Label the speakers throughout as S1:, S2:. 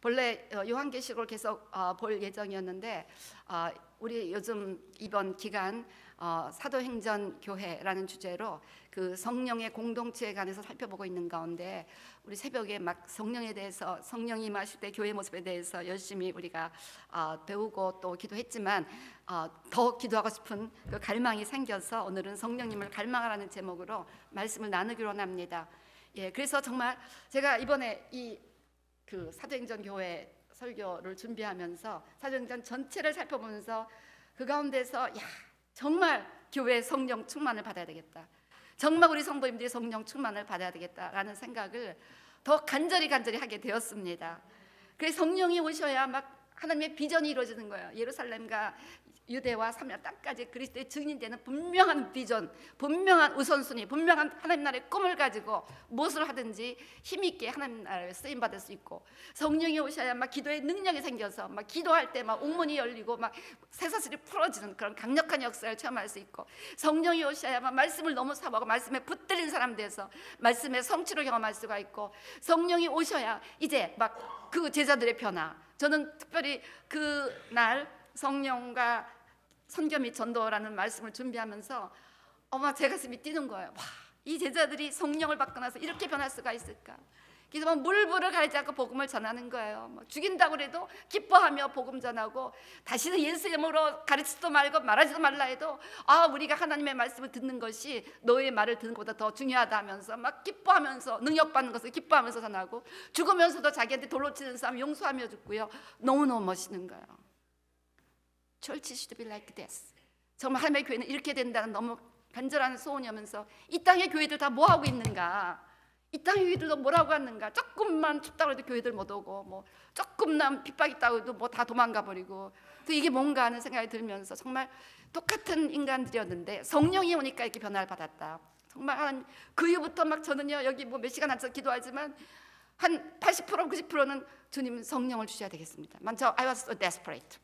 S1: 본래 요한계시록을 계속 볼 예정이었는데 우리 요즘 이번 기간 사도행전 교회라는 주제로 그 성령의 공동체에 관해서 살펴보고 있는 가운데 우리 새벽에 막 성령에 대해서, 성령이 임하실 때 교회 모습에 대해서 열심히 우리가 배우고 또 기도했지만 더 기도하고 싶은 그 갈망이 생겨서 오늘은 성령님을 갈망하라는 제목으로 말씀을 나누기로 합니다. 예, 그래서 정말 제가 이번에 그 사도행전 교회 설교를 준비하면서 사도행전 전체를 살펴보면서 그 가운데서 정말 교회 성령 충만을 받아야 되겠다, 정말 우리 성도님들이 성령 충만을 받아야 되겠다라는 생각을 더 간절히 하게 되었습니다. 그래서 성령이 오셔야 막 하나님의 비전이 이루어지는 거예요. 예루살렘과 유대와 사마리아 땅까지 그리스도의 증인되는 분명한 비전, 분명한 우선순위, 분명한 하나님 나라의 꿈을 가지고 무엇을 하든지 힘있게 하나님 나라에 쓰임받을 수 있고, 성령이 오셔야 막 기도의 능력이 생겨서 막 기도할 때 막 옥문이 열리고 막 쇠사슬이 풀어지는 그런 강력한 역사를 체험할 수 있고, 성령이 오셔야 막 말씀을 너무 사모하고 말씀에 붙들린 사람 돼서 말씀의 성취를 경험할 수가 있고, 성령이 오셔야 이제 막 그 제자들의 변화, 저는 특별히 그날 성령과 선교 및 전도라는 말씀을 준비하면서 제 가슴이 뛰는 거예요. 와, 이 제자들이 성령을 받고 나서 이렇게 변할 수가 있을까? 그래서 물불을 가리지 않고 복음을 전하는 거예요. 죽인다고 해도 기뻐하며 복음 전하고, 다시는 예수 이름으로 가르치지도 말고 말하지도 말라 해도 우리가 하나님의 말씀을 듣는 것이 너의 말을 듣는 것보다 더 중요하다 하면서 막 기뻐하면서 능력받는 것을 기뻐하면서 전하고, 죽으면서도 자기한테 돌로 치는 사람 용서하며 죽고요. 너무너무 멋있는 거예요. Church should be like this. 정말 하나님의 교회는 이렇게 된다는 너무 간절한 소원이면서, 이 땅의 교회들 다 뭐 하고 있는가? 이 땅의 교회들도 뭐라고 하는가? 조금만 춥다고 해도 교회들 못 오고, 조금만 핍박 있다고 해도 다 도망가 버리고, 또 이게 뭔가 하는 생각이 들면서 정말 똑같은 인간들이었는데 성령이 오니까 이렇게 변화를 받았다. 정말 한 그 이후부터 막 저는요, 여기 몇 시간 앉아서 기도하지만 한 80% 90%는 주님 성령을 주셔야 되겠습니다. I was so desperate.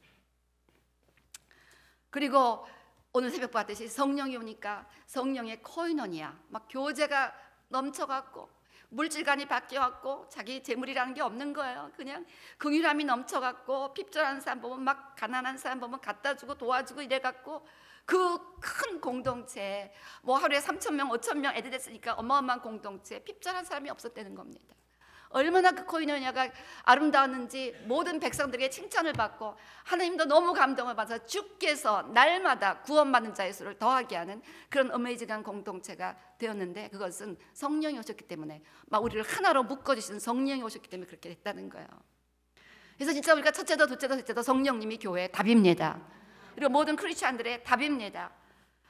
S1: 그리고 오늘 새벽 봤듯이 성령이 오니까 성령의 코이노니아, 막 교제가 넘쳐갖고 물질관이 바뀌어갖고 자기 재물이라는 게 없는 거예요. 그냥 긍휼함이 넘쳐갖고 핍절한 사람 보면 막 가난한 사람 보면 갖다 주고 도와주고 이래갖고 그 큰 공동체, 하루에 3,000명 5,000명 애들 됐으니까 어마어마한 공동체, 핍절한 사람이 없었다는 겁니다. 얼마나 그 코이노니아가 아름다웠는지 모든 백성들에게 칭찬을 받고, 하나님도 너무 감동을 받아서 주께서 날마다 구원받는 자의 수를 더하게 하는 그런 어메이징한 공동체가 되었는데, 그것은 성령이 오셨기 때문에, 막 우리를 하나로 묶어주신 성령이 오셨기 때문에 그렇게 됐다는 거예요. 그래서 진짜 우리가 첫째도 둘째도 셋째도 성령님이 교회의 답입니다. 그리고 모든 크리스찬들의 답입니다.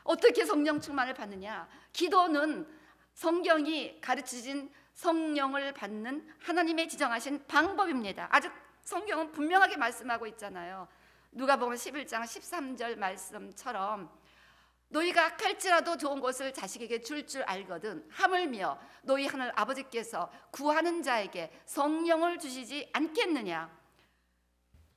S1: 어떻게 성령 충만을 받느냐? 기도는 성경이 가르치신 성령을 받는 하나님의 지정하신 방법입니다. 아주 성경은 분명하게 말씀하고 있잖아요. 누가복음 11장 13절 말씀처럼 너희가 악할지라도 좋은 것을 자식에게 줄 알거든 하물며 너희 하늘 아버지께서 구하는 자에게 성령을 주시지 않겠느냐?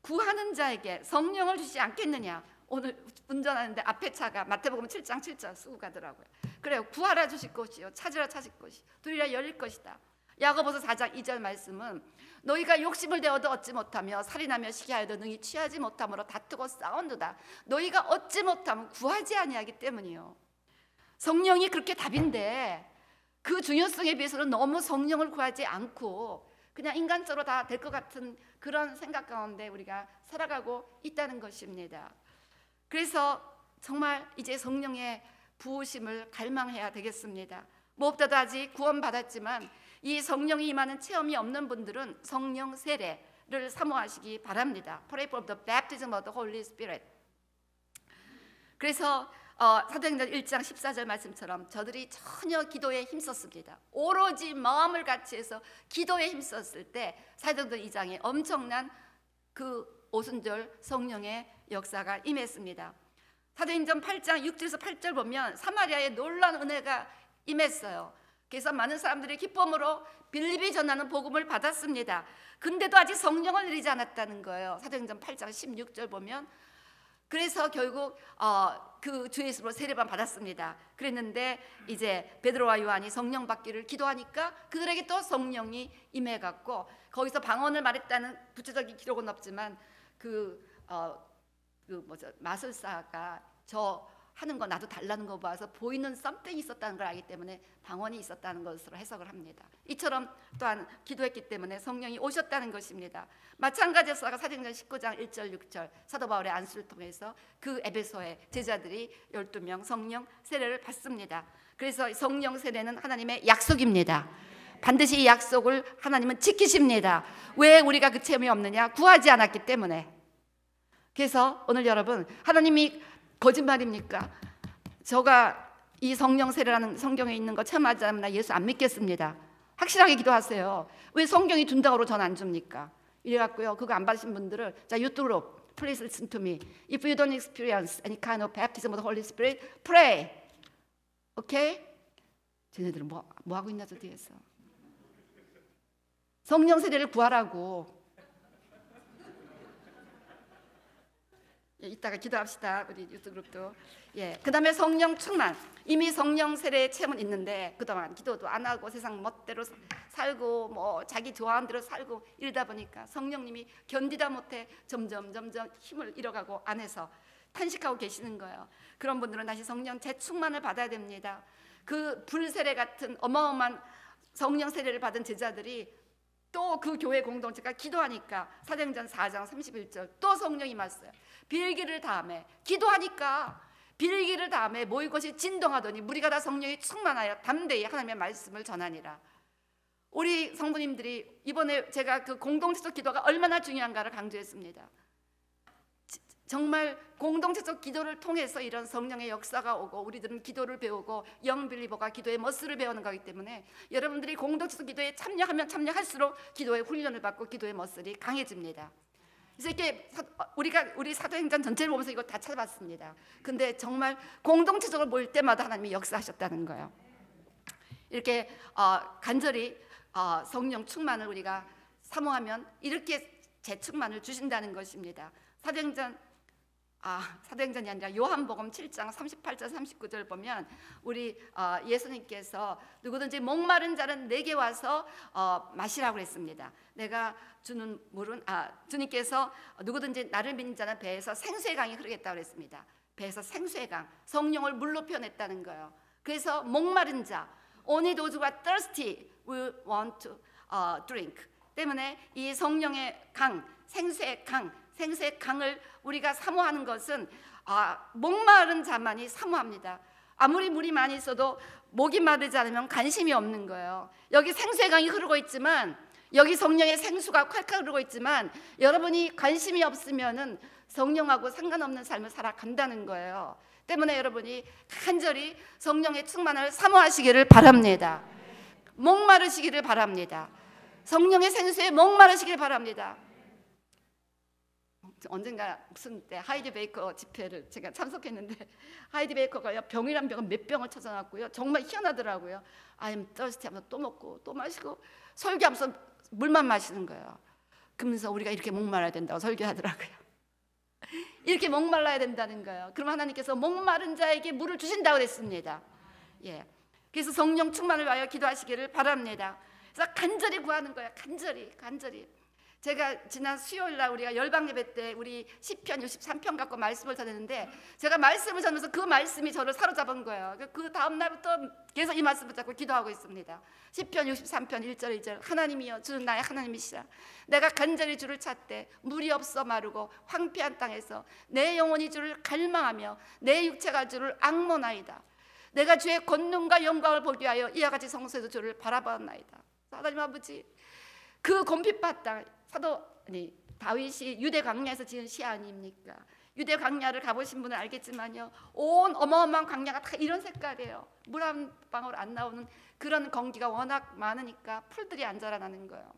S1: 구하는 자에게 성령을 주시지 않겠느냐? 오늘 운전하는데 앞에 차가 마태복음 7장 7절 쓰고 가더라고요. 그래요. 구하라 주실 것이요, 찾으라 찾을 것이, 두리라 열릴 것이다. 야고보서 4장 2절 말씀은 너희가 욕심을 내어도 얻지 못하며 살인하며 시기하여도 능히 취하지 못함으로 다투고 싸운도다. 너희가 얻지 못하면 구하지 아니하기 때문이요. 성령이 그렇게 답인데 그 중요성에 비해서는 너무 성령을 구하지 않고 그냥 인간적으로 다 될 것 같은 그런 생각 가운데 우리가 살아가고 있다는 것입니다. 그래서 정말 이제 성령의 부으심을 갈망해야 되겠습니다. 무엇보다도 아직 구원받았지만 이 성령이 임하는 체험이 없는 분들은 성령 세례를 사모하시기 바랍니다. Pray for the baptism of the Holy Spirit. 그래서 사도행전 1장 14절 말씀처럼 저들이 전혀 기도에 힘썼습니다. 오로지 마음을 같이 해서 기도에 힘썼을 때 사도행전 2장에 엄청난 그 오순절 성령의 역사가 임했습니다. 사도행전 8장 6절에서 8절 보면 사마리아에 놀라운 은혜가 임했어요. 그래서 많은 사람들이 기쁨으로 빌립이 전하는 복음을 받았습니다. 근데도 아직 성령을 내리지 않았다는 거예요. 사도행전 8장 16절 보면 그래서 결국 그 주 예수로 세례만 받았습니다. 그랬는데 이제 베드로와 요한이 성령 받기를 기도하니까 그들에게 또 성령이 임해갖고 거기서 방언을 말했다는 구체적인 기록은 없지만 마술사가 저 하는 거 나도 달라는 거 봐서 보이는 썸띵이 있었다는 걸 알기 때문에 방언이 있었다는 것으로 해석을 합니다. 이처럼 또한 기도했기 때문에 성령이 오셨다는 것입니다. 마찬가지로 사도행전 19장 1절 6절 사도 바울의 안수를 통해서 그 에베소의 제자들이 12명 성령 세례를 받습니다. 그래서 성령 세례는 하나님의 약속입니다. 반드시 이 약속을 하나님은 지키십니다. 왜 우리가 그 체험이 없느냐? 구하지 않았기 때문에. 그래서 오늘 여러분, 하나님이 거짓말입니까? 저가 이 성령 세례라는 성경에 있는 거 체험하지 않으면 나 예수 안 믿겠습니다. 확실하게 기도하세요. 왜 성경이 준다고 전 안 줍니까? 이래갖고요, 그거 안 받으신 분들은 자, 유튜브로 Please listen to me. If you don't experience any kind of baptism of the Holy Spirit, pray. 오케이? 쟤네들은 뭐 하고 있나 저 뒤에서. 성령 세례를 구하라고. 이따가 기도합시다. 우리 유튜브도. 예. 그다음에 성령 충만. 이미 성령 세례의 체험은 있는데 그동안 기도도 안 하고 세상 멋대로 살고 뭐 자기 좋아하는 대로 살고 이러다 보니까 성령님이 견디다 못해 점점 힘을 잃어가고 안에서 탄식하고 계시는 거예요. 그런 분들은 다시 성령 재충만을 받아야 됩니다. 그 불세례 같은 어마어마한 성령 세례를 받은 제자들이 또 그 교회 공동체가 기도하니까 사도행전 4장 31절 또 성령이 임했어요. 빌기를 다음에 기도하니까 빌기를 다음에 모일 것이 진동하더니 무리가 다 성령이 충만하여 담대히 하나님의 말씀을 전하니라. 우리 성도님들이 이번에 제가 그 공동체적 기도가 얼마나 중요한가를 강조했습니다. 정말 공동체적 기도를 통해서 이런 성령의 역사가 오고 우리들은 기도를 배우고 영빌리버가 기도의 머슬을 배우는 거기 때문에 여러분들이 공동체적 기도에 참여하면 참여할수록 기도의 훈련을 받고 기도의 머슬이 강해집니다. 그래서 이렇게 우리 사도행전 전체를 보면서 이거 다 찾아봤습니다. 근데 정말 공동체적으로 모일 때마다 하나님이 역사하셨다는 거예요. 이렇게 간절히 성령 충만을 우리가 사모하면 이렇게 재충만을 주신다는 것입니다. 사도행전이 아니라 요한복음 7장 38절 39절 보면 우리 예수님께서 누구든지 목마른 자는 내게 와서 마시라고 했습니다. 내가 주는 물은 주님께서 누구든지 나를 믿는 자는 배에서 생수의 강이 흐르겠다고 했습니다. 배에서 생수의 강, 성령을 물로 표현했다는 거예요. 그래서 목마른 자, only those who are thirsty will want to drink. 때문에 이 성령의 강, 생수의 강을 우리가 사모하는 것은 목마른 자만이 사모합니다. 아무리 물이 많이 있어도 목이 마르지 않으면 관심이 없는 거예요. 여기 생수의 강이 흐르고 있지만 여기 성령의 생수가 콸콸 흐르고 있지만 여러분이 관심이 없으면은 성령하고 상관없는 삶을 살아간다는 거예요. 때문에 여러분이 간절히 성령의 충만을 사모하시기를 바랍니다. 목마르시기를 바랍니다. 성령의 생수에 목마르시기를 바랍니다. 언젠가 무슨 때 하이디 베이커 집회를 제가 참석했는데 하이디 베이커가 병이란 병은 몇 병을 찾아놨고요. 정말 희한하더라고요. I'm thirsty 하면서 또 먹고 또 마시고 설교하면서 물만 마시는 거예요. 그러면서 우리가 이렇게 목말라야 된다고 설교하더라고요. 이렇게 목말라야 된다는 거예요. 그럼 하나님께서 목마른 자에게 물을 주신다고 그랬습니다. 예. 그래서 성령 충만을 위하여 기도하시기를 바랍니다. 그래서 간절히 구하는 거예요. 간절히. 제가 지난 수요일 날 우리가 열방 예배 때 우리 시편 63편 갖고 말씀을 전했는데 제가 말씀을 전하면서 그 말씀이 저를 사로잡은 거예요. 그 다음 날부터 계속 이 말씀을 잡고 기도하고 있습니다. 시편 63편 1절 2절 하나님이여 주는 나의 하나님이시라. 내가 간절히 주를 찾되 물이 없어 마르고 황폐한 땅에서 내 영혼이 주를 갈망하며 내 육체가 주를 앙모나이다. 내가 주의 권능과 영광을 보기 위하여 이와 같이 성소에서 주를 바라보나이다. 하나님 아버지 그 곰핍한 땅 다윗이 유대 광야에서 지은 시 아닙니까? 유대 광야를 가보신 분은 알겠지만요, 온 어마어마한 광야가 다 이런 색깔이에요. 물 한 방울 안 나오는 그런 건기가 워낙 많으니까 풀들이 안 자라나는 거예요.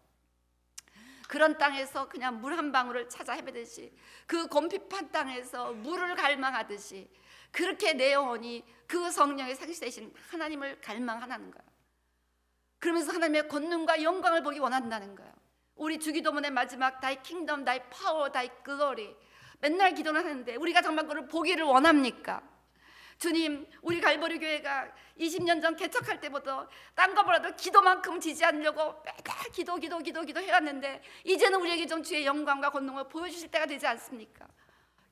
S1: 그런 땅에서 그냥 물 한 방울을 찾아 헤매듯이 그 곰핍한 땅에서 물을 갈망하듯이 그렇게 내 영혼이 그 성령의 생수되신 하나님을 갈망하는 거예요. 그러면서 하나님의 권능과 영광을 보기 원한다는 거예요. 우리 주기도문의 마지막 Thy kingdom, Thy power, Thy glory. 맨날 기도는 하는데 우리가 정말 그걸 보기를 원합니까? 주님, 우리 갈보리 교회가 20년 전 개척할 때부터 딴 거보다도 기도만큼 지지 않으려고 매달 기도 해왔는데 이제는 우리에게 좀 주의 영광과 권능을 보여주실 때가 되지 않습니까?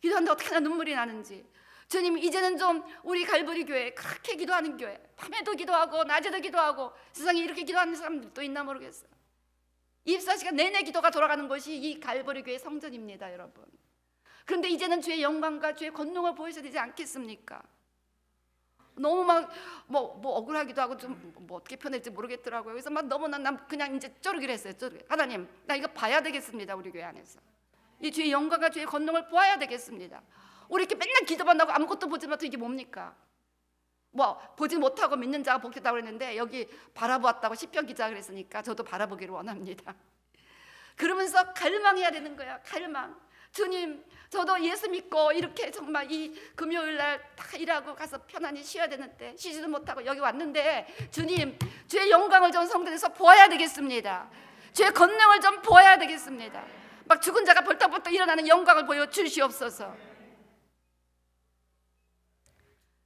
S1: 기도하는데 어떻게 하나 눈물이 나는지. 주님, 이제는 좀 우리 갈보리 교회, 그렇게 기도하는 교회, 밤에도 기도하고 낮에도 기도하고, 세상에 이렇게 기도하는 사람들도 있나 모르겠어요. 24시간 내내 기도가 돌아가는 것이 이 갈보리 교회 성전입니다, 여러분. 그런데 이제는 주의 영광과 주의 권능을 보여줘야 되지 않겠습니까? 너무 막 뭐 억울하기도 하고 좀 뭐 어떻게 표현할지 모르겠더라고요. 그래서 막 너무나 난 그냥 이제 쪼르기를 했어요. 하나님, 나 이거 봐야 되겠습니다. 우리 교회 안에서 이 주의 영광과 주의 권능을 보아야 되겠습니다. 우리 이렇게 맨날 기도만 하고 아무것도 보지 못하고 이게 뭡니까? 뭐 보지 못하고 믿는 자가 복되다고 그랬는데 여기 바라보았다고 시편 기자가 그랬으니까 저도 바라보기를 원합니다. 그러면서 갈망해야 되는 거야. 갈망. 주님, 저도 예수 믿고 이렇게 정말 이 금요일 날 다 일하고 가서 편안히 쉬어야 되는데 쉬지도 못하고 여기 왔는데, 주님, 주의 영광을 좀 성전에서 보아야 되겠습니다. 주의 권능을 좀 보아야 되겠습니다. 막 죽은 자가 벌떡벌떡 일어나는 영광을 보여주시옵소서.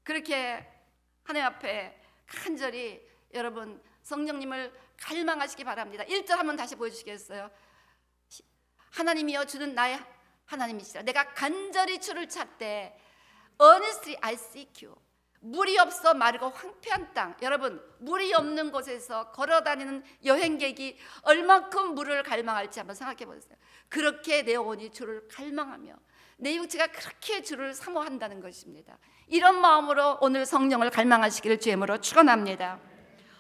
S1: 그렇게 하나님 앞에 간절히 여러분 성령님을 갈망하시기 바랍니다. 1절 한번 다시 보여주시겠어요? 하나님이여, 주는 나의 하나님이시라. 내가 간절히 주를 찾되 earnestly I seek you. 물이 없어 마르고 황폐한 땅. 여러분, 물이 없는 곳에서 걸어다니는 여행객이 얼만큼 물을 갈망할지 한번 생각해 보세요. 그렇게 내 영혼이 주를 갈망하며 내 육체가 그렇게 주를 사모한다는 것입니다. 이런 마음으로 오늘 성령을 갈망하시기를 주의 이름으로 축원합니다.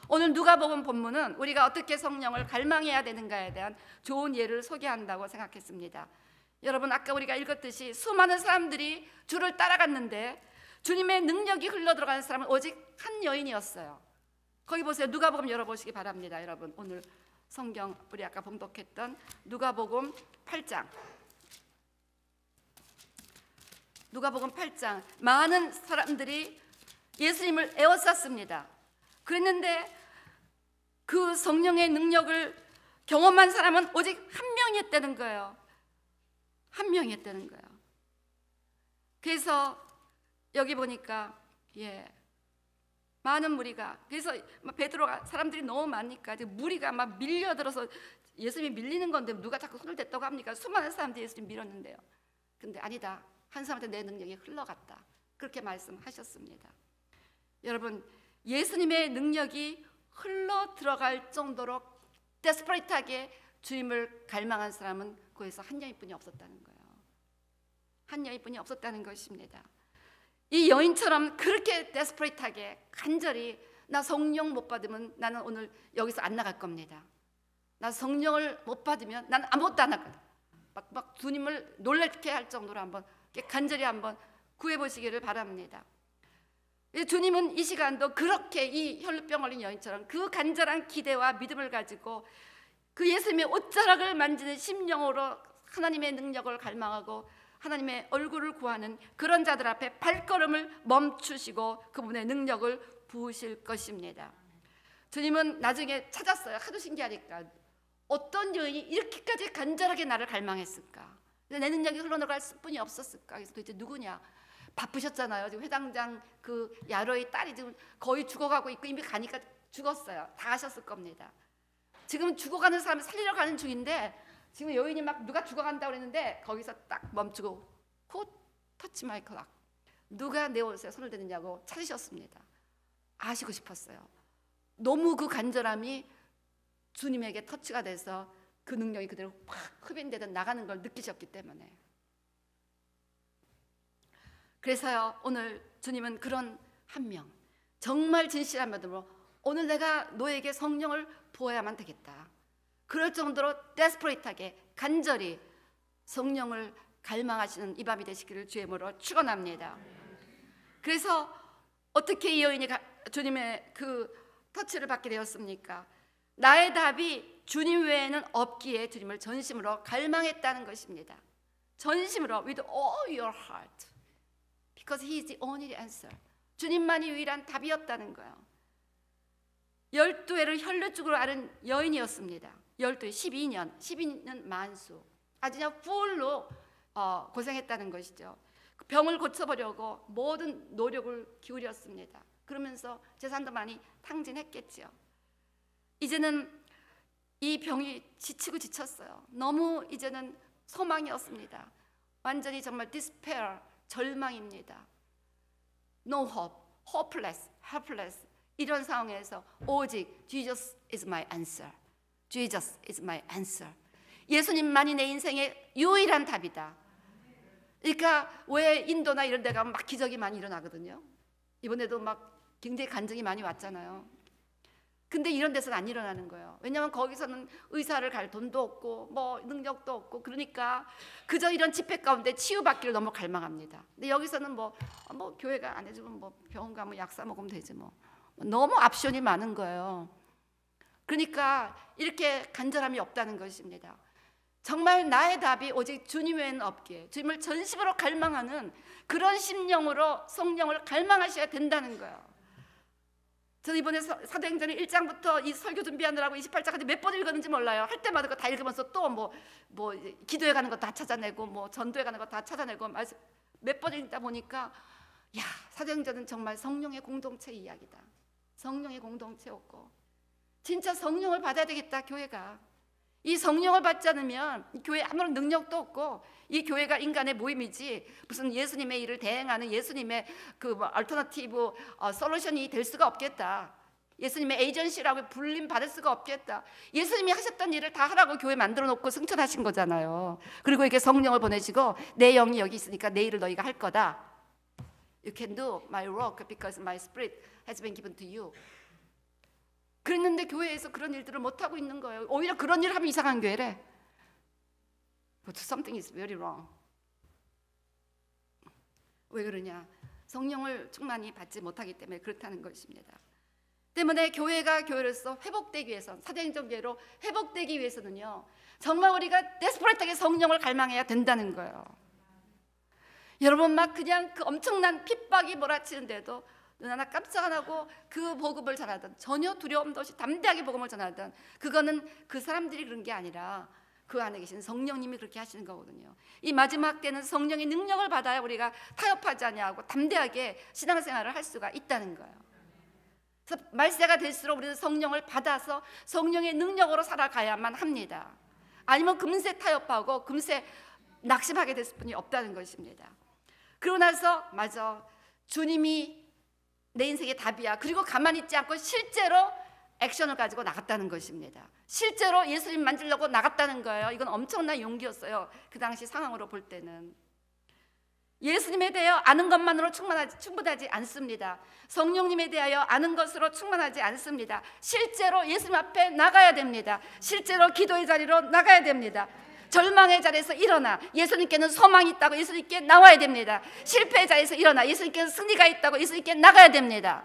S1: 오늘 누가복음 본문은 우리가 어떻게 성령을 갈망해야 되는가에 대한 좋은 예를 소개한다고 생각했습니다. 여러분, 아까 우리가 읽었듯이 수많은 사람들이 주를 따라갔는데 주님의 능력이 흘러들어가는 사람은 오직 한 여인이었어요. 거기 보세요. 누가복음 열어보시기 바랍니다. 여러분, 오늘 성경 우리 아까 봉독했던 누가복음 8장. 누가복음 8장. 많은 사람들이 예수님을 에워쌌습니다. 그랬는데 그 성령의 능력을 경험한 사람은 오직 한 명이었다는 거예요. 한 명이었다는 거예요. 그래서 여기 보니까 많은 무리가, 그래서 베드로가, 사람들이 너무 많으니까 무리가 막 밀려들어서 예수님이 밀리는 건데 누가 자꾸 손을 댔다고 합니까? 수많은 사람들이 예수님 밀었는데요. 근데 아니다, 한 사람한테 내 능력이 흘러갔다, 그렇게 말씀하셨습니다. 여러분, 예수님의 능력이 흘러 들어갈 정도로 데스퍼레이트하게 주님을 갈망한 사람은 거기서 한 여인뿐이 없었다는 거예요. 한 여인뿐이 없었다는 것입니다. 이 여인처럼 그렇게 데스퍼레이트하게 간절히, 나 성령 못 받으면 나는 오늘 여기서 안 나갈 겁니다. 나 성령을 못 받으면 나는 아무것도 안 하거든. 막 주님을 놀랍게 할 정도로 한번 간절히 한번 구해보시기를 바랍니다. 주님은 이 시간도 그렇게 이 혈루병 걸린 여인처럼 그 간절한 기대와 믿음을 가지고 그 예수님의 옷자락을 만지는 심령으로 하나님의 능력을 갈망하고 하나님의 얼굴을 구하는 그런 자들 앞에 발걸음을 멈추시고 그분의 능력을 부으실 것입니다. 주님은 나중에 찾았어요. 하도 신기하니까. 어떤 여인이 이렇게까지 간절하게 나를 갈망했을까? 내 능력이 흘러나갈 뿐이 없었을까? 그래서 도대체 누구냐? 바쁘셨잖아요. 지금 회당장 그 야로의 딸이 지금 거의 죽어가고 있고 이미 가니까 죽었어요. 다 하셨을 겁니다. 지금 죽어가는 사람을 살리러 가는 중인데 지금 여인이 막 누가 죽어간다고 그랬는데 거기서 딱 멈추고 콧 터치 마이 클락. 누가 내 옷에 손을 대느냐고 찾으셨습니다. 아시고 싶었어요. 너무 그 간절함이 주님에게 터치가 돼서 그 능력이 그대로 확 흡인되듯 나가는 걸 느끼셨기 때문에. 그래서요, 오늘 주님은 그런 한 명, 정말 진실한 믿음으로 오늘 내가 너에게 성령을 부어야만 되겠다, 그럴 정도로 데스퍼레이트하게 간절히 성령을 갈망하시는 이 밤이 되시기를 주의 이름으로 축원합니다. 그래서 어떻게 이 여인이 주님의 그 터치를 받게 되었습니까? 나의 답이 주님 외에는 없기에 주님을 전심으로 갈망했다는 것입니다. 전심으로, with all your heart, because He is the only answer. 주님만이 유일한 답이었다는 거예요. 12회를 혈루증으로 앓은 여인이었습니다. 12회, 12년 만수, 아주 그냥 풀로 고생했다는 것이죠. 그 병을 고쳐보려고 모든 노력을 기울였습니다. 그러면서 재산도 많이 탕진했겠지요. 이제는 이 병이 지치고 지쳤어요. 너무 이제는 소망이 없습니다. 완전히 정말 despair, 절망입니다. No hope, hopeless, helpless. 이런 상황에서 오직 Jesus is my answer. Jesus is my answer. 예수님만이 내 인생의 유일한 답이다. 그러니까 왜 인도나 이런 데 가면 막 기적이 많이 일어나거든요. 이번에도 막 굉장히 간증이 많이 왔잖아요. 근데 이런 데서는 안 일어나는 거예요. 왜냐하면 거기서는 의사를 갈 돈도 없고 뭐 능력도 없고, 그러니까 그저 이런 집회 가운데 치유받기를 너무 갈망합니다. 근데 여기서는 뭐 교회가 안 해주면 뭐 병원 가면 약 사 먹으면 되지 뭐. 너무 옵션이 많은 거예요. 그러니까 이렇게 간절함이 없다는 것입니다. 정말 나의 답이 오직 주님 외에는 없기에 주님을 전심으로 갈망하는 그런 심령으로 성령을 갈망하셔야 된다는 거예요. 저는 이번에 사도행전 1장부터 이 설교 준비하느라고 28장까지 몇 번 읽었는지 몰라요. 할 때마다 다 읽으면서 또 뭐 기도해 가는 거 다 찾아내고 뭐 전도해 가는 거 다 찾아내고 몇 번 읽다 보니까 야, 사도행전은 정말 성령의 공동체 이야기다. 성령의 공동체였고 진짜 성령을 받아야 되겠다. 교회가 이 성령을 받지 않으면 이 교회 아무런 능력도 없고, 이 교회가 인간의 모임이지 무슨 예수님의 일을 대행하는 예수님의 그 얼터너티브 솔루션이 될 수가 없겠다. 예수님의 에이전시라고 불림 받을 수가 없겠다. 예수님이 하셨던 일을 다 하라고 교회 만들어 놓고 승천하신 거잖아요. 그리고 이렇게 성령을 보내시고 내 영이 여기 있으니까 내 일을 너희가 할 거다. You can do my work because my spirit has been given to you. 그랬는데 교회에서 그런 일들을 못하고 있는 거예요. 오히려 그런 일을 하면 이상한 교회래. But something is very wrong. 왜 그러냐? 성령을 충만히 받지 못하기 때문에 그렇다는 것입니다. 때문에 교회가 교회로서 회복되기 위해서, 사도행전 교회로 회복되기 위해서는요, 정말 우리가 데스퍼레이트하게 성령을 갈망해야 된다는 거예요. 여러분 막 그냥 그 엄청난 핍박이 몰아치는데도 눈 하나 깜짝 안 하고 그 복음을 전하던, 전혀 두려움도 없이 담대하게 복음을 전하던, 그거는 그 사람들이 그런 게 아니라 그 안에 계신 성령님이 그렇게 하시는 거거든요. 이 마지막 때는 성령의 능력을 받아야 우리가 타협하지 않냐고 담대하게 신앙생활을 할 수가 있다는 거예요. 그래서 말세가 될수록 우리는 성령을 받아서 성령의 능력으로 살아가야만 합니다. 아니면 금세 타협하고 금세 낙심하게 될 수뿐이 없다는 것입니다. 그러고 나서 맞아, 주님이 내 인생의 답이야. 그리고 가만히 있지 않고 실제로 액션을 가지고 나갔다는 것입니다. 실제로 예수님 만지려고 나갔다는 거예요. 이건 엄청난 용기였어요. 그 당시 상황으로 볼 때는. 예수님에 대하여 아는 것만으로 충분하지 않습니다. 성령님에 대하여 아는 것으로 충분하지 않습니다. 실제로 예수님 앞에 나가야 됩니다. 실제로 기도의 자리로 나가야 됩니다. 절망의 자리에서 일어나 예수님께는 소망이 있다고 예수님께 나와야 됩니다. 실패의 자리에서 일어나 예수님께는 승리가 있다고 예수님께 나가야 됩니다.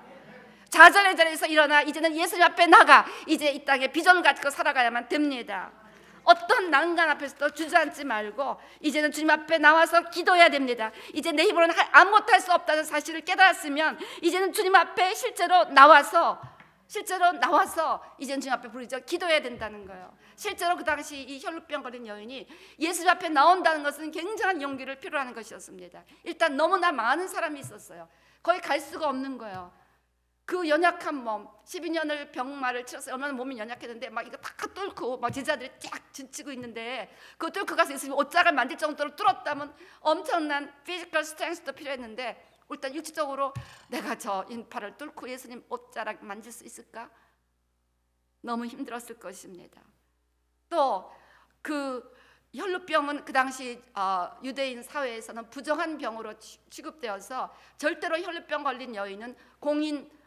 S1: 좌절의 자리에서 일어나 이제는 예수님 앞에 나가 이제 이 땅에 비전을 가지고 살아가야만 됩니다. 어떤 난간 앞에서도 주저앉지 말고 이제는 주님 앞에 나와서 기도해야 됩니다. 이제 내 힘으로는 아무것도 할 수 없다는 사실을 깨달았으면 이제는 주님 앞에 실제로 나와서 이제는 주님 앞에 부르짖어 기도해야 된다는 거예요. 실제로 그 당시 이 혈루병 걸린 여인이 예수 앞에 나온다는 것은 굉장한 용기를 필요로 하는 것이었습니다. 일단 너무나 많은 사람이 있었어요. 거의 갈 수가 없는 거예요. 그 연약한 몸, 12년을 병마를 치렀어요. 얼마나 몸이 연약했는데 막 이거 다 뚫고 막 제자들이 쫙 지치고 있는데 그거 뚫고 가서 예수님 옷자락을 만질 정도로 뚫었다면 엄청난 피지컬 스트렝스도 필요했는데 일단 육체적으로 내가 저 인파를 뚫고 예수님 옷자락 만질 수 있을까? 너무 힘들었을 것입니다. 또 그 혈루병은 그 당시 유대인 사회에서는 부정한 병으로 취급되어서 절대로 혈루병 걸린 여인은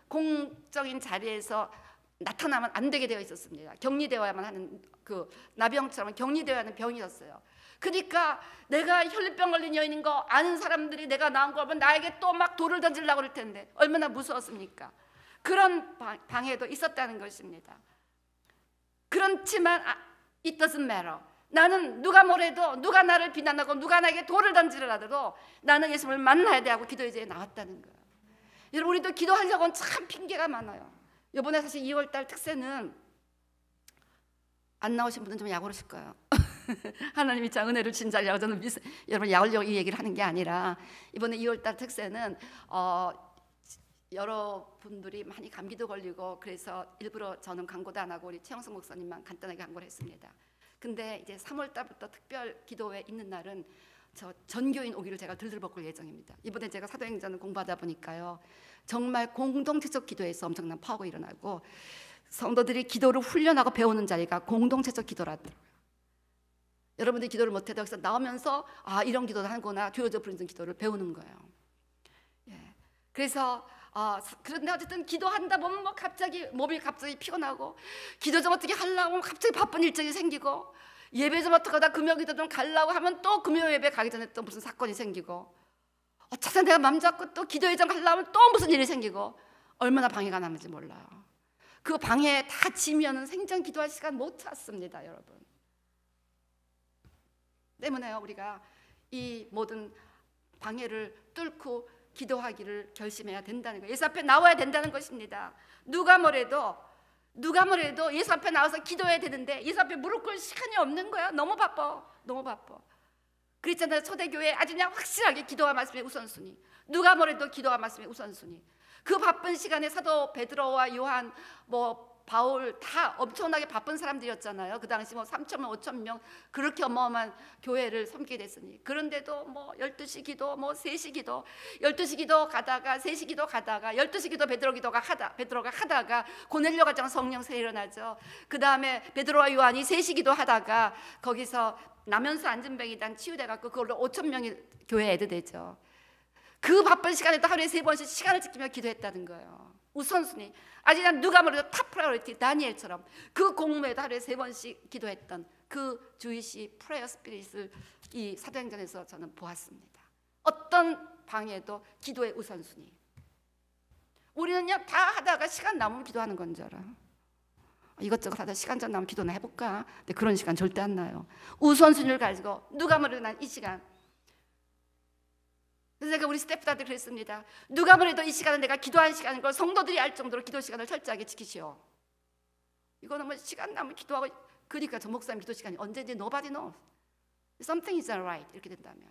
S1: 공적인 자리에서 나타나면 안 되게 되어 있었습니다. 격리되어야만 하는 그 나병처럼 격리되어야 하는 병이었어요. 그러니까 내가 혈루병 걸린 여인인 거 아는 사람들이 내가 나온 걸 보면 나에게 또 막 돌을 던지려고 그럴 텐데 얼마나 무서웠습니까? 그런 방해도 있었다는 것입니다. 그렇지만 it doesn't matter. 나는 누가 뭐래도 누가 나를 비난하고 누가 나에게 돌을 던지더라도 나는 예수님을 만나야 돼 하고 기도의 자리에 나왔다는 거예요. 여러분 우리도 기도하려고는 참 핑계가 많아요. 이번에 사실 2월달 특세는 안 나오신 분은 좀 약오르실 거예요. 하나님이 참 은혜를 주신 자리라고 저는 여러분 야올려고 이 얘기를 하는 게 아니라 이번에 2월달 특세는 여러분들이 많이 감기도 걸리고 그래서 일부러 저는 광고도 안 하고 우리 최영석 목사님만 간단하게 광고를 했습니다. 근데 이제 3월달부터 특별 기도회 있는 날은 저 전교인 오기를 제가 들들 볶을 예정입니다. 이번에 제가 사도행전을 공부하다 보니까요, 정말 공동체적 기도에서 엄청난 파워가 일어나고 성도들이 기도를 훈련하고 배우는 자리가 공동체적 기도라더라고요. 여러분들이 기도를 못해도 여기서 나오면서 아, 이런 기도도 하는구나, 듀오저 부르는 기도를 배우는 거예요. 예. 그래서 그런데 어쨌든 기도한다 보면 뭐 갑자기 몸이 갑자기 피곤하고, 기도 좀 어떻게 하려고 갑자기 바쁜 일정이 생기고, 예배 좀 어떻게 하다 금요기도 좀 가려고 하면 또 금요 예배 가기 전에 또 무슨 사건이 생기고, 어쩌다 내가 맘 잡고 또 기도회장 가려면 또 무슨 일이 생기고, 얼마나 방해가 나는지 몰라요. 그 방해 다 지면은 생전 기도할 시간 못 찾습니다, 여러분. 때문에요, 우리가 이 모든 방해를 뚫고 기도하기를 결심해야 된다는 거예요. 예수 앞에 나와야 된다는 것입니다. 누가 뭐래도 예수 앞에 나와서 기도해야 되는데 예수 앞에 무릎 꿇을 시간이 없는 거야. 너무 바빠. 그랬잖아요. 초대교회 아주 그냥 확실하게 기도와 말씀의 우선순위. 누가 뭐래도 기도와 말씀의 우선순위. 그 바쁜 시간에 사도 베드로와 요한, 바울 다 엄청나게 바쁜 사람들이었잖아요. 그 당시 3,000명, 5,000명 그렇게 어마어마한 교회를 섬기게 됐으니. 그런데도 12시 기도, 3시 기도, 12시 기도 가다가 3시 기도 가다가 12시 기도 베드로가 하다가 고넬료 가정 성령 세 일어나죠. 그 다음에 베드로와 요한이 3시 기도 하다가 거기서 남연수 안전병이단 치유돼 갖고 그걸로 5,000명이 교회 애드 되죠. 그 바쁜 시간에도 하루에 3번씩 시간을 지키며 기도했다는 거예요. 우선순위. 아직 누가 뭐래도 탑 프라이어리티 다니엘처럼 그 공무에도 하루에 3번씩 기도했던 그 주이시 프레이어 스피릿을 이 사도행전에서 저는 보았습니다. 어떤 방해도 기도의 우선순위. 우리는 그냥 다 하다가 시간 남으면 기도하는 건 줄 알아. 이것저것 하다 시간 좀 남으면 기도나 해볼까? 근데 그런 시간 절대 안 나요. 우선순위를 가지고 누가 뭐래도 난 이 시간. 그래서 제가 우리 스태프들한테 그랬습니다. 누가 뭐래도 이 시간은 내가 기도한 시간인 걸 성도들이 알 정도로 기도 시간을 철저하게 지키시오. 이거는 시간 남으면 기도하고, 그러니까 저 목사님 기도 시간이 언제인지 nobody knows. Something is alright. 이렇게 된다면.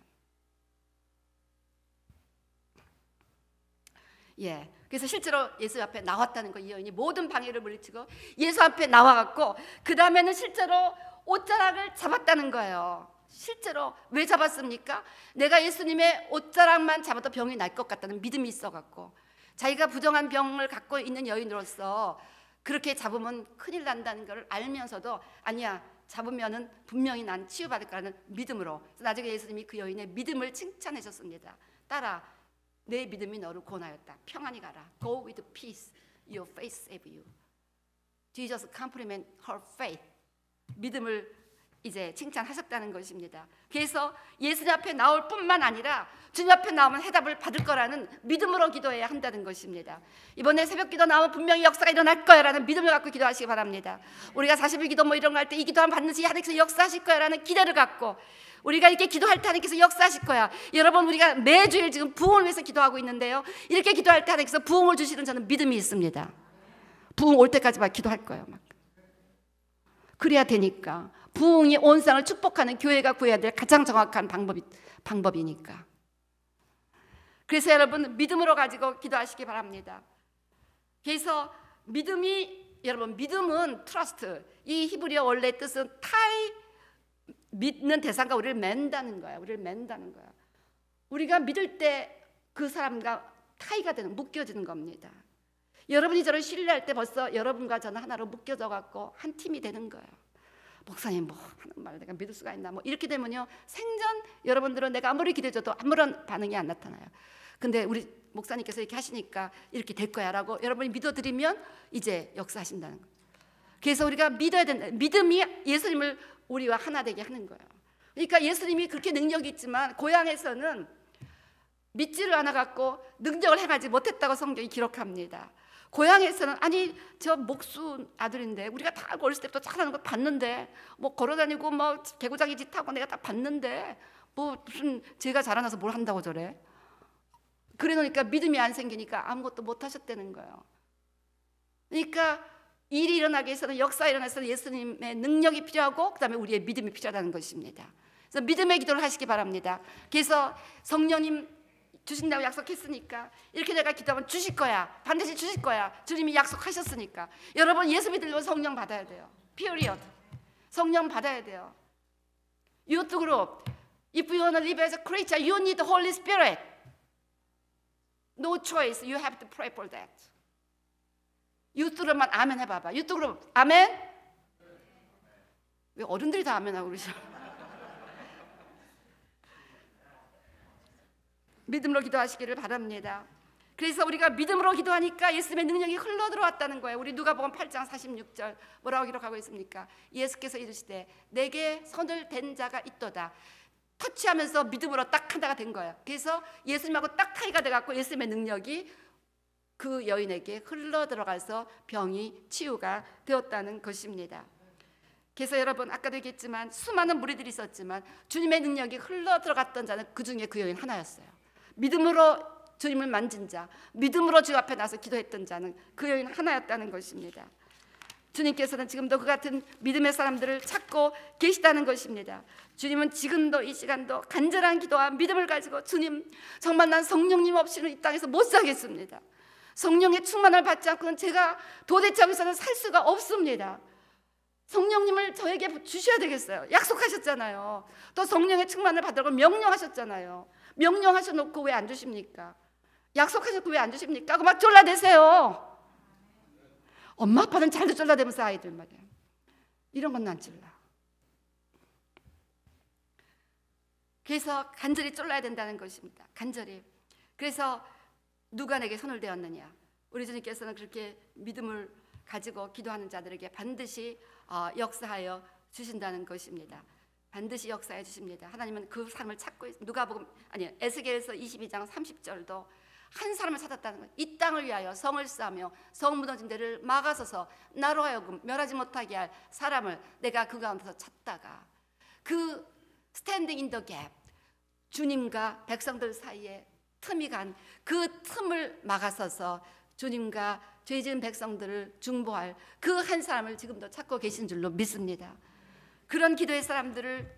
S1: 예. 그래서 실제로 예수 앞에 나왔다는 거, 이 여인이 모든 방해를 물리치고 예수 앞에 나와갖고 그 다음에는 실제로 옷자락을 잡았다는 거예요. 실제로 왜 잡았습니까? 내가 예수님의 옷자락만 잡아도 병이 날 것 같다는 믿음이 있어갖고, 자기가 부정한 병을 갖고 있는 여인으로서 그렇게 잡으면 큰일 난다는 걸 알면서도 아니야, 잡으면은 분명히 난 치유받을 거라는 믿음으로. 나중에 예수님이 그 여인의 믿음을 칭찬하셨습니다. 따라, 내 믿음이 너를 구원하였다. 평안히 가라. Go with peace. Your faith save you. Jesus compliment her faith. 믿음을 이제 칭찬하셨다는 것입니다. 그래서 예수님 앞에 나올 뿐만 아니라 주님 앞에 나오면 해답을 받을 거라는 믿음으로 기도해야 한다는 것입니다. 이번에 새벽 기도 나오면 분명히 역사가 일어날 거야라는 믿음을 갖고 기도하시기 바랍니다. 우리가 40일 기도 이런 거 할 때 이 기도하면 반드시 하나님께서 역사하실 거야라는 기대를 갖고 우리가 이렇게 기도할 때 하나님께서 역사하실 거야. 여러분, 우리가 매주일 지금 부흥을 위해서 기도하고 있는데요, 이렇게 기도할 때 하나님께서 부흥을 주시는 저는 믿음이 있습니다. 부흥 올 때까지만 기도할 거예요. 막. 그래야 되니까. 부흥이 온 세상을 축복하는 교회가 구해야 될 가장 정확한 방법이니까. 그래서 여러분, 믿음으로 가지고 기도하시기 바랍니다. 그래서 여러분, 믿음은 트러스트. 이 히브리어 원래 뜻은 타이, 믿는 대상과 우리를 맨다는 거야. 우리가 믿을 때 그 사람과 타이가 되는, 묶여지는 겁니다. 여러분이 저를 신뢰할 때 벌써 여러분과 저는 하나로 묶여져 갖고 한 팀이 되는 거예요. 목사님 하는 말 내가 믿을 수가 있나 이렇게 되면요, 생전 여러분들은 내가 아무리 기도해줘도 아무런 반응이 안 나타나요. 근데 우리 목사님께서 이렇게 하시니까 이렇게 될 거야 라고 여러분이 믿어드리면 이제 역사하신다는 거예요. 그래서 우리가 믿어야 된다. 믿음이 예수님을 우리와 하나 되게 하는 거예요. 그러니까 예수님이 그렇게 능력이 있지만 고향에서는 믿지를 않아 갖고 능력을 행하지 못했다고 성경이 기록합니다. 고향에서는 아니 저 목수 아들인데 우리가 다 어렸을 때부터 잘하는 거 봤는데 걸어다니고 개구장이 짓하고 내가 다 봤는데 무슨 제가 자라나서 뭘 한다고 저래. 그래 놓으니까 믿음이 안 생기니까 아무것도 못 하셨다는 거예요. 그러니까 일이 일어나기 위해서는, 역사가 일어나기 위해서는 예수님의 능력이 필요하고 그 다음에 우리의 믿음이 필요하다는 것입니다. 그래서 믿음의 기도를 하시기 바랍니다. 그래서 성령님 주신다고 약속했으니까 이렇게 내가 기도하면 주실 거야, 반드시 주실 거야, 주님이 약속하셨으니까. 여러분 예수 믿으려면 성령 받아야 돼요. Period. 성령 받아야 돼요. Youth group, if you want to live as a Christian, you need the Holy Spirit. No choice. You have to pray for that. 유튜브로만 아멘 해봐봐. 유튜브로 아멘? 왜 어른들이 다 아멘하고 그러죠? 믿음으로 기도하시기를 바랍니다. 그래서 우리가 믿음으로 기도하니까 예수님의 능력이 흘러들어왔다는 거예요. 우리 누가복음 8장 46절 뭐라고 기록하고 있습니까? 예수께서 이르시되 내게 손을 댄 자가 있도다. 터치하면서 믿음으로 딱 하나가 된 거예요. 그래서 예수님하고 딱 타이가 돼갖고 예수님의 능력이 그 여인에게 흘러들어가서 병이 치유가 되었다는 것입니다. 그래서 여러분 아까도 얘기했지만 수많은 무리들이 있었지만 주님의 능력이 흘러들어갔던 자는 그 중에 그 여인 하나였어요. 믿음으로 주님을 만진 자, 믿음으로 주 앞에 나서 기도했던 자는 그 여인 하나였다는 것입니다. 주님께서는 지금도 그 같은 믿음의 사람들을 찾고 계시다는 것입니다. 주님은 지금도 이 시간도 간절한 기도와 믿음을 가지고 주님 정말 난 성령님 없이는 이 땅에서 못 살겠습니다. 성령의 충만을 받지 않고는 제가 도대체 여기서는 살 수가 없습니다. 성령님을 저에게 주셔야 되겠어요. 약속하셨잖아요. 또 성령의 충만을 받으라고 명령하셨잖아요. 명령하셔놓고 왜 안 주십니까? 약속하셨고 왜 안 주십니까? 하고 막 졸라대세요. 엄마 아빠는 잘도 졸라대면서 아이들 말이야. 이런 건 난 졸라. 그래서 간절히 졸라야 된다는 것입니다. 간절히. 그래서 누가 내게 손을 대었느냐? 우리 주님께서는 그렇게 믿음을 가지고 기도하는 자들에게 반드시 역사하여 주신다는 것입니다. 반드시 역사해 주십니다. 하나님은 그 사람을 찾고 누가복음 에스겔서 22장 30절도 한 사람을 찾았다는 거예요. 이 땅을 위하여 성을 쌓으며 성 무너진 데를 막아서서 나로 하여금 멸하지 못하게 할 사람을 내가 그 가운데서 찾다가 그 스탠딩 인 더 갭, 주님과 백성들 사이에 틈이 간 그 틈을 막아서서 주님과 죄 지은 백성들을 중보할 그 한 사람을 지금도 찾고 계신 줄로 믿습니다. 그런 기도의 사람들을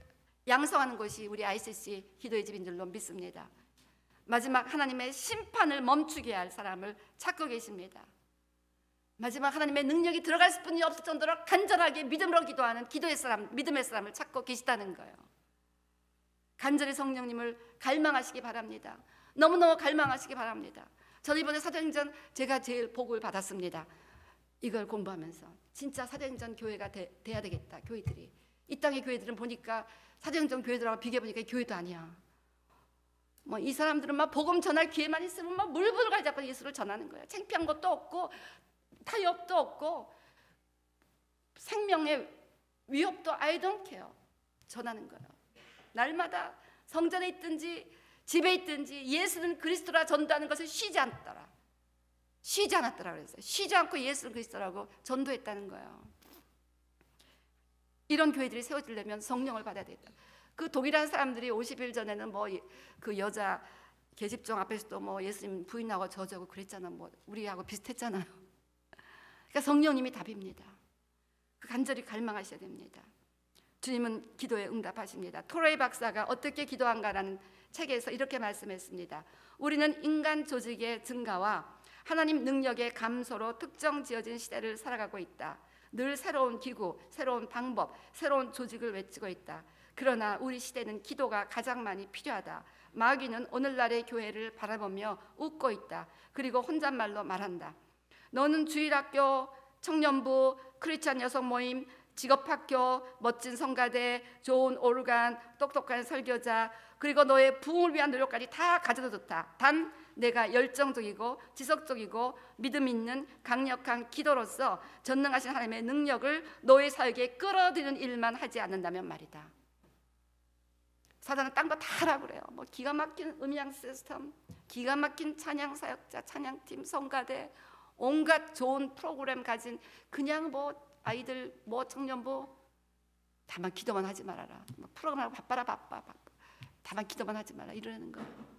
S1: 양성하는 것이 우리 ICC 기도의 집인 줄로 믿습니다. 마지막 하나님의 심판을 멈추게 할 사람을 찾고 계십니다. 마지막 하나님의 능력이 들어갈 수뿐이 없을 정도로 간절하게 믿음으로 기도하는 기도의 사람, 믿음의 사람을 찾고 계시다는 거예요. 간절히 성령님을 갈망하시기 바랍니다. 너무너무 갈망하시기 바랍니다. 저는 이번에 사도행전 제가 제일 복을 받았습니다. 이걸 공부하면서 진짜 사도행전 교회가 돼야 되겠다. 교회들이 이 땅의 교회들은 보니까 사도행전 교회들하고 비교해보니까 교회도 아니야. 뭐 이 사람들은 막 복음 전할 기회만 있으면 막 물불을 잡고 예수를 전하는 거야. 창피한 것도 없고 타협도 없고 생명의 위협도 I don't care. 전하는 거예요. 날마다 성전에 있든지 집에 있든지 예수는 그리스도라 전도하는 것을 쉬지 않았더라. 쉬지 않았더라 그랬어요. 쉬지 않고 예수는 그리스도라고 전도했다는 거예요. 이런 교회들이 세워지려면 성령을 받아야 되겠다. 그 동일한 사람들이 50일 전에는 뭐 그 여자 계집종 앞에서도 뭐 예수님 부인하고 저저고 그랬잖아. 뭐 우리하고 비슷했잖아요. 그러니까 성령님이 답입니다. 그 간절히 갈망하셔야 됩니다. 주님은 기도에 응답하십니다. 토레이 박사가 어떻게 기도한가라는 책에서 이렇게 말씀했습니다. 우리는 인간 조직의 증가와 하나님 능력의 감소로 특정 지어진 시대를 살아가고 있다. 늘 새로운 기구, 새로운 방법, 새로운 조직을 외치고 있다. 그러나 우리 시대는 기도가 가장 많이 필요하다. 마귀는 오늘날의 교회를 바라보며 웃고 있다. 그리고 혼잣말로 말한다. 너는 주일학교, 청년부, 크리스찬 여성 모임, 직업학교, 멋진 성가대, 좋은 오르간, 똑똑한 설교자, 그리고 너의 부흥을 위한 노력까지 다 가져도 좋다. 단 내가 열정적이고 지속적이고 믿음 있는 강력한 기도로서 전능하신 하나님의 능력을 너의 사역에 끌어들이는 일만 하지 않는다면 말이다. 사단은 딴 거 다 하라고 그래요. 뭐 기가 막힌 음향 시스템, 기가 막힌 찬양 사역자, 찬양팀, 성가대, 온갖 좋은 프로그램 가진 그냥 뭐 아이들 뭐 청년부 다만 기도만 하지 말아라. 뭐 프로그램하고 바빠라 바빠. 다만 기도만 하지 말라 이러는 거예요.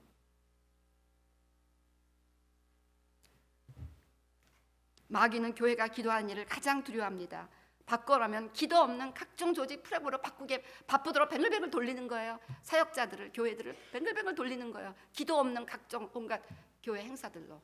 S1: 마귀는 교회가 기도하는 일을 가장 두려워합니다. 바꿔라면 기도 없는 각종 조직 프랩으로 바꾸게 바쁘도록 뱅글뱅글 돌리는 거예요. 사역자들을, 교회들을 뱅글뱅글 돌리는 거예요. 기도 없는 각종 온갖 교회 행사들로.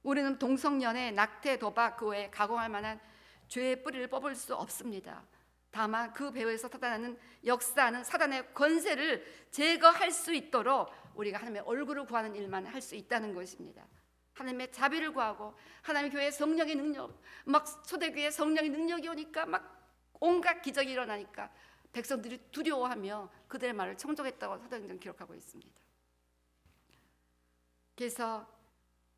S1: 우리는 동성연애, 낙태, 도박 그 외에 가공할 만한 죄의 뿌리를 뽑을 수 없습니다. 다만 그 배후에서 나타나는 역사는 사단의 권세를 제거할 수 있도록 우리가 하나님의 얼굴을 구하는 일만 할 수 있다는 것입니다. 하나님의 자비를 구하고 하나님의 교회의 성령의 능력, 막 초대교회의 성령의 능력이 오니까 막 온갖 기적이 일어나니까 백성들이 두려워하며 그들의 말을 청종했다고 사도행전 기록하고 있습니다. 그래서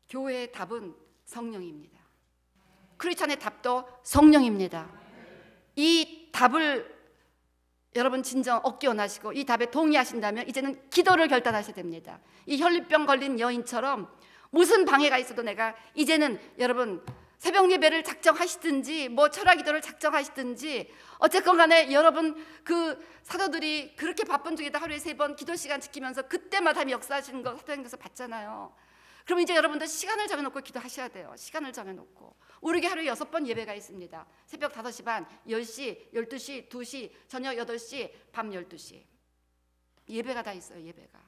S1: 교회의 답은 성령입니다. 크리스찬의 답도 성령입니다. 이 답을 여러분 진정 얻기 원하시고 이 답에 동의하신다면 이제는 기도를 결단하셔야 됩니다. 이 혈류병 걸린 여인처럼 무슨 방해가 있어도 내가 이제는 여러분 새벽 예배를 작정하시든지 뭐 철학 기도를 작정하시든지 어쨌건 간에 여러분 그 사도들이 그렇게 바쁜 중에도 하루에 3번 기도 시간 지키면서 그때마다 역사하시는 거 사도행전에서 봤잖아요. 그럼 이제 여러분들 시간을 정해놓고 기도하셔야 돼요. 시간을 정해놓고 우리 하루에 6번 예배가 있습니다. 새벽 5시 반, 10시, 12시, 2시, 저녁 8시, 밤 12시 예배가 다 있어요. 예배가.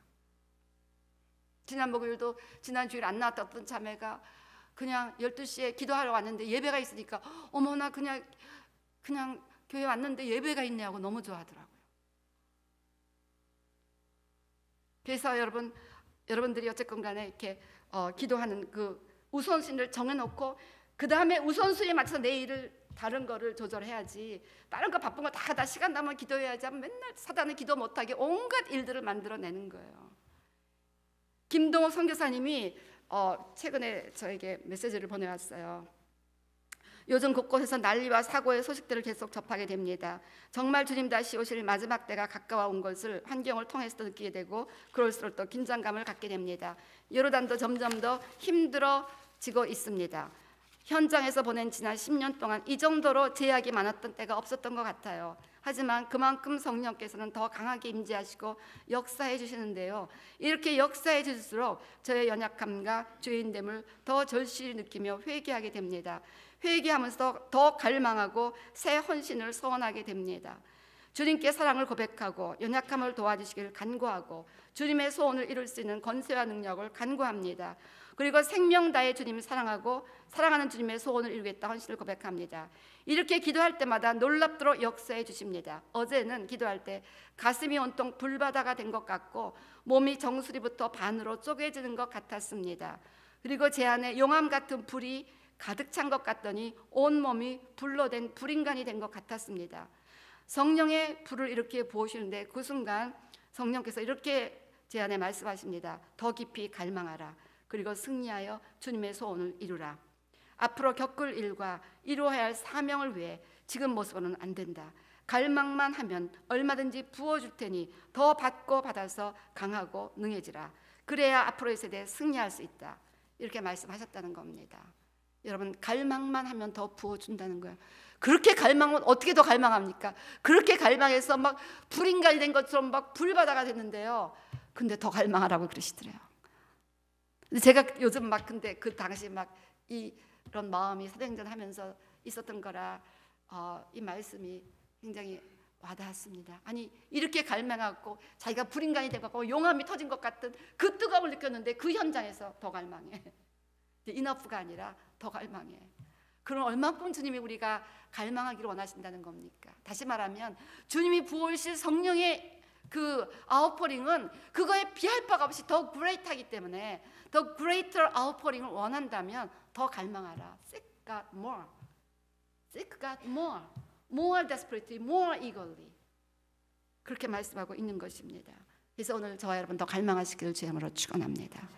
S1: 지난 목요일도 지난 주일 안 나왔던 어떤 자매가 그냥 12시에 기도하러 왔는데 예배가 있으니까 어머나 그냥 교회 왔는데 예배가 있네 하고 너무 좋아하더라고요. 그래서 여러분들이 어쨌건 간에 이렇게 기도하는 그 우선순위를 정해놓고 그 다음에 우선순위에 맞춰서 내 일을 다른 거를 조절해야지 다른 거 바쁜 거 다 시간 남으면 기도해야지 하면 맨날 사단은 기도 못하게 온갖 일들을 만들어내는 거예요. 김동호 선교사님이 최근에 저에게 메시지를 보내왔어요. 요즘 곳곳에서 난리와 사고의 소식들을 계속 접하게 됩니다. 정말 주님 다시 오실 마지막 때가 가까워온 것을 환경을 통해서도 느끼게 되고 그럴수록 또 긴장감을 갖게 됩니다. 요르단도 점점 더 힘들어지고 있습니다. 현장에서 보낸 지난 10년 동안 이 정도로 제약이 많았던 때가 없었던 것 같아요. 하지만 그만큼 성령께서는 더 강하게 임재하시고 역사해 주시는데요. 이렇게 역사해 주실수록 저의 연약함과 죄인됨을 더 절실히 느끼며 회개하게 됩니다. 회개하면서 더 갈망하고 새 헌신을 소원하게 됩니다. 주님께 사랑을 고백하고 연약함을 도와주시길 간구하고 주님의 소원을 이룰 수 있는 권세와 능력을 간구합니다. 그리고 생명 다해 주님을 사랑하고 사랑하는 주님의 소원을 이루겠다 헌신을 고백합니다. 이렇게 기도할 때마다 놀랍도록 역사해 주십니다. 어제는 기도할 때 가슴이 온통 불바다가 된 것 같고 몸이 정수리부터 반으로 쪼개지는 것 같았습니다. 그리고 제 안에 용암 같은 불이 가득 찬 것 같더니 온몸이 불로 된 불인간이 된 것 같았습니다. 성령의 불을 이렇게 부으시는데 그 순간 성령께서 이렇게 제 안에 말씀하십니다. 더 깊이 갈망하라. 그리고 승리하여 주님의 소원을 이루라. 앞으로 겪을 일과 이루어야 할 사명을 위해 지금 모습으로는 안 된다. 갈망만 하면 얼마든지 부어줄 테니 더 받고 받아서 강하고 능해지라. 그래야 앞으로의 세대에 승리할 수 있다. 이렇게 말씀하셨다는 겁니다. 여러분 갈망만 하면 더 부어준다는 거예요. 그렇게 갈망은 어떻게 더 갈망합니까? 그렇게 갈망해서 막 불인간이 된 것처럼 막 불바다가 됐는데요. 근데 더 갈망하라고 그러시더래요. 제가 요즘 막 근데 그 당시 막 이런 마음이 사도행전 하면서 있었던 거라 이 말씀이 굉장히 와닿았습니다. 아니 이렇게 갈망하고 자기가 불인간이 되고 용암이 터진 것 같은 그 뜨거움을 느꼈는데 그 현장에서 더 갈망해. 이너프가 아니라 더 갈망해. 그럼 얼마큼 주님이 우리가 갈망하기를 원하신다는 겁니까? 다시 말하면 주님이 부어오실 성령의 그 아웃포링은 그거에 비할 바가 없이 더 그레이트하기 때문에 더 greater outpouring을 원한다면 더 갈망하라. Seek God more. Seek God more. More desperately, more eagerly. 그렇게 말씀하고 있는 것입니다. 그래서 오늘 저와 여러분 더 갈망하시기를 주의 이름으로 축원합니다.